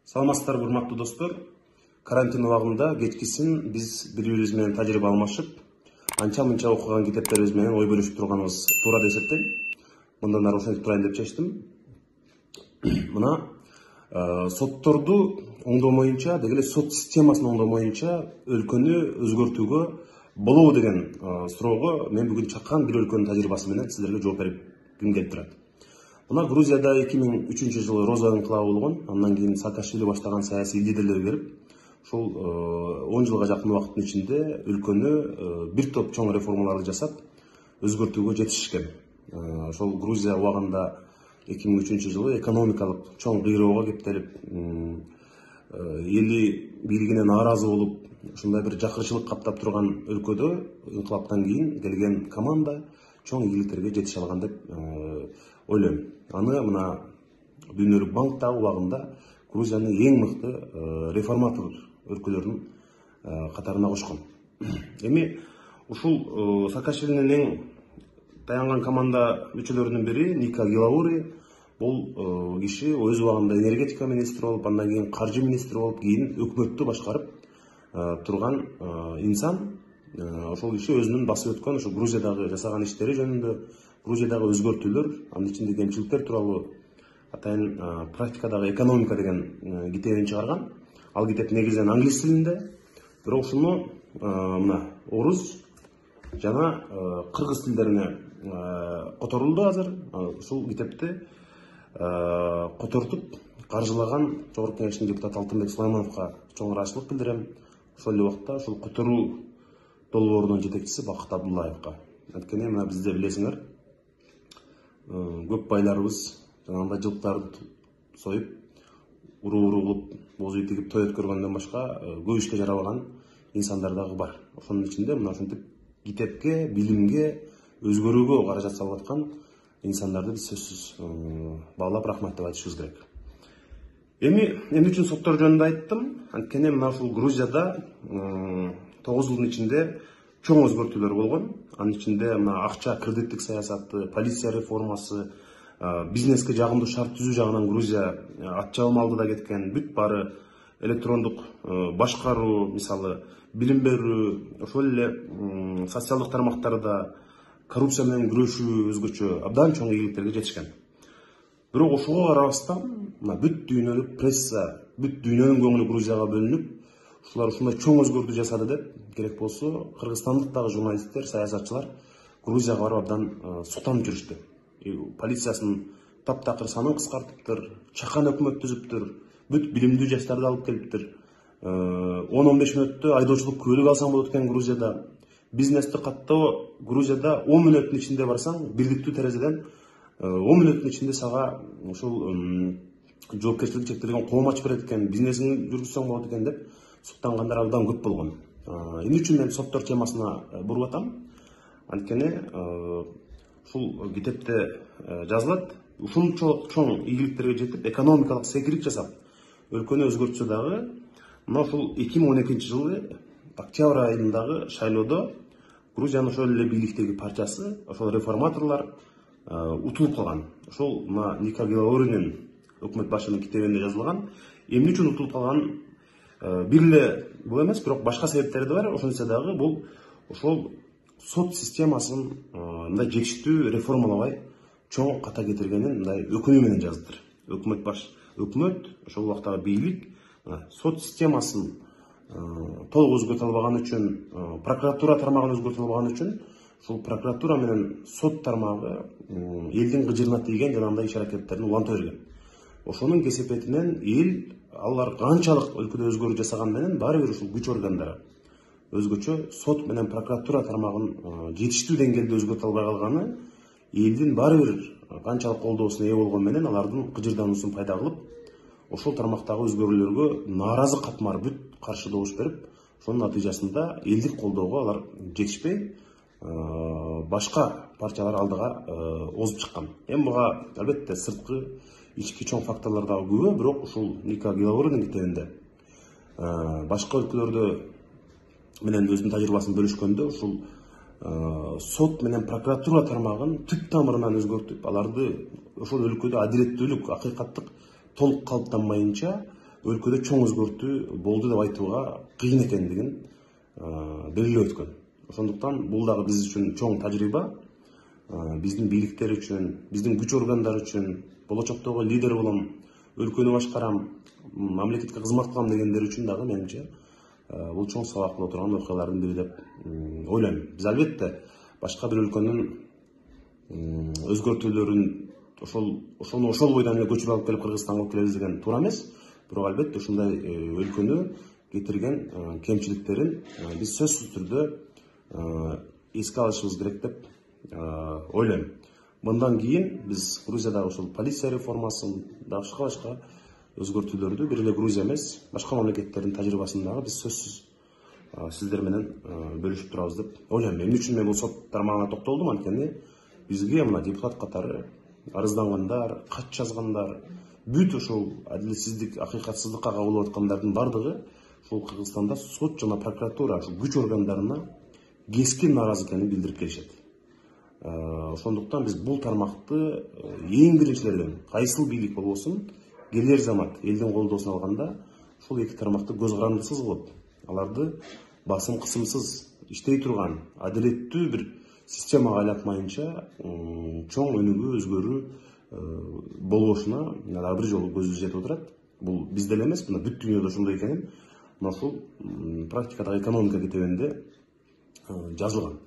Саламатсыздарбы, урматтуу достор. Карантин убагында кечкисин биз бири-бирибиз менен тажрыйба алмашып, анча-мынча окуган китептерибиз менен ой бөлүшүп турганыбыз туура деп эсептейм. Мындан ары ошентип турайын деп чечтим. Мына сотторду оңдомоюнча, деги эле сот системасын оңдомоюнча өлкөнү өзгөртүүгө болобу деген суроого мен бүгүн чаккан бир өлкөнүн тажрыйбасы менен сиздерге жооп бергим келип турат. Мына Грузияда 2003 жылы Роза инкылабы болгон, андан кийин Саакашвили баштаган саясий лидерлер келип, ошол 10 жылга жакын убакыттын ичинде өлкөнү бир топ чоң реформаларды жасап, өзгөртүүгө жетишишкен. Ошол Грузия убагында 2003 жылы экономикалык чоң кыйроого кептелип, эли бийлигине нааразы болуп, ушундай бир жакырчылык каптап турган өлкөдө инкылаптан кийин келген команда чоң ийгиликтерге жетише алган деп ойлойм. Аны мына Дүйнөлүк банк да убагында Грузияны эң мыкты реформатор өлкөлөрдүн катарына кошкон. Эми ушул Саакашвилинин эң таянган команда мүчөлөрүнүн бири Ника Гилаури, бул киши өз убагында энергетика министри болуп, андан кийин каржы министри болуп, кийин өкмөттү башкарып турган инсан. Ошол киши өзүнүн басып өткөн ошо Грузиядагы жасаган иштери жөнүндө, Грузиядагы өзгөртүүлөр, анын ичинде кемчиликтер тууралуу атайын практикадагы экономика деген китебин чыгарган. Ал китеп негизинен англис тилинде, бирок ушуну мына орус жана кыргыз тилдерине которулду азыр. Ушул китепти котортуп каржылаган Жогорку Кеңештин депутаты Алтынбек Сулаймановго чоң ыраазычылык билдирем. Ошол эле убакта ушул которуу долбоорунун жетекчиси Бакыт Абдуллаевго. Анткени мына бизде билесиңер, көп байларыбыз жанагындай жылкыларды союп, уруу кылып, боз үй тигип той өткөргөндөн башка көп ишке жарабаган инсандар дагы бар. Ошонун ичинде мына ушинтип китепке, билимге, өзгөрүүгө каражат салып аткан инсандарды биз сөзсүз баалап рахмат деп айтышыбыз керек. Эми эмне үчүн соттор жөнүндө айттым? Анткени мына ушул Грузияда 9 жылдын ичинде чоң өзгөртүүлөр болгон. Анын ичинде мына акча кредиттик саясаты, полиция реформасы, бизнеске жагымдуу шарт түзүү жагынан Грузия ат чабым алдыда кеткен. Бүт баары электрондук башкаруу, мисалы билим берүү, ошол эле социалдык тармактарда коррупция менен күрөшүү өзгөчө абдан чоң ийгиликтерге жетишкен. Бирок ошого карабастан, бүт дүйнөлүк пресса, бүт дүйнөнүн көңүлү Грузияга бөлүнүп, ушулар ушундай чоң өзгөртүү жасады деп, керек болсо Кыргызстандык дагы журналисттер, саясатчылар Грузияга барып абдан суктанып жүрүштү. Полициясынын таптакыр санын кыскартыптыр, чакан өкмөт түзүптүр, бүт билимдүү жаштарды алып келиптир. 10-15 мүнөттө айдоочулук көлүк алсаң болот экен Грузияда. Бизнести каттоо Грузияда 10 мүнөттүн ичинде барсаң, бирдиктүү терезеден 10 мүнөттүн ичинде сага ушул жоопкерчилиги чектелген коом ачып берет экен, бизнесиңди жүргүзсөң болот экен деп суктангандар абдан көп болгон. Эмне үчүн мен соттор темасына буруп атам? Анткени ушул китепте жазылат, ушунчалык чоң ийгиликтерге жетип, экономикалык секирик жасап, өлкөнү өзгөртсө дагы, мына ушул 2012 жылы октябрь айындагы шайлоодо Грузиянын ошол эле бийликтеги парчасы, ошол реформаторлор утулуп калган. Ошол мына Ника Гилауринин өкмөт башынын китебинде жазылган. Эмне үчүн утулуп калган бир эле бул эмес, бирок башка себептери да бар. Ошончо дагы бул ошол сот системасын мындай жетиштүү реформалабай чоң ката кетиргенин мындай өкүнүү менен жаздыр. Өкмөт ошол убактагы бийлик сот системасын толук өзгөртө албаган үчүн, прокуратура тармагын өзгөртө албаган үчүн, ушул прокуратура менен сот тармагы элдин кыжырына тийген жанагындай иш аракеттерин уланта берген. Ошонун кесепетинен эл, алар канчалык өлкөдө өзгөрүү жасаган менен баары бир ушул күч органдары өзгөчө сот менен прокуратура тармагын жетиштүү деңгээлде өзгөртө албай калганы элдин баары бир канчалык колдоосуна ээ болгон менен алардын кыжырдануусун пайда кылып, ошол тармактагы өзгөрүүлөргө нааразы катмар бүт каршы добуш берип, ошонун натыйжасында элдик колдоого алар жетишпей, башка партиялар алдыга озуп чыккан. Эми буга албетте сырткы, ички чоң факторлор дагы күбө, бирок ушул Ника Гилауринин китебинде башка өлкөлөрдө менен өзүнүн тажрыйбасын бөлүшкөндө ушул сот менен прокуратура тармагын түп тамырынан өзгөртүп, аларды ошол өлкөдө адилеттүүлүк, акыйкаттык толук калыптанмайынча өлкөдө чоң өзгөртүү болду деп айтууга кыйын экендигин белгилеп өткөн. Ошондуктан бул дагы биз үчүн чоң тажрыйба, биздин бийликтер үчүн, биздин күч органдары үчүн, болочоктогу лидер болом, өлкөнү башкарам, мамлекетке кызмат кылам дегендер үчүн дагы менимче бул чоң сабак боло турган окуялардын бири деп ойлойм. Биз албетте башка бир өлкөнүн өзгөртүүлөрүн ошол бойдон эле көчүрүп алып келип Кыргызстанга алып келебиз деген туура эмес. Бирок албетте ушундай өлкөнү кетирген кемчиликтерин биз сөзсүз түрдө эске алышыбыз керек деп ойлойм. Мындан кийин биз Грузиядагы ушул полиция реформасын, башка өзгөртүүлөрдү бир эле Грузия эмес, башка мамлекеттердин тажрыйбасын дагы биз сөзсүз сиздер менен бөлүшүп турабыз деп ойлойм. Эмне үчүн мен бул сот тармагына токтолдум? Анткени бизге мына депутат катары арыздангандар, кат жазгандар, бүт ушул адилетсиздик, акыйкатсыздыкка кабыл аткандардын бардыгы ушул Кыргызстанда сот жана прокуратура, ушул күч органдарына кескин нааразы экенин билдирип келишет. Ошондуктан биз бул тармакты эң биринчилерден кайсыл бийлик болбосун, келер замат элдин колдоосун алганда ушул эки тармакты көз карандысыз кылып, аларды басым кысымсыз иштей турган адилеттүү бир системага айлатмайынча чоң өнүгүү, өзгөрүү болбошуна дагы бир жолу көзүбүз жетип отурат. Бул бизде эле эмес, мына бүт дүйнөдө ошондой экенин мына ушул практикадагы экономика китебинде жазылган.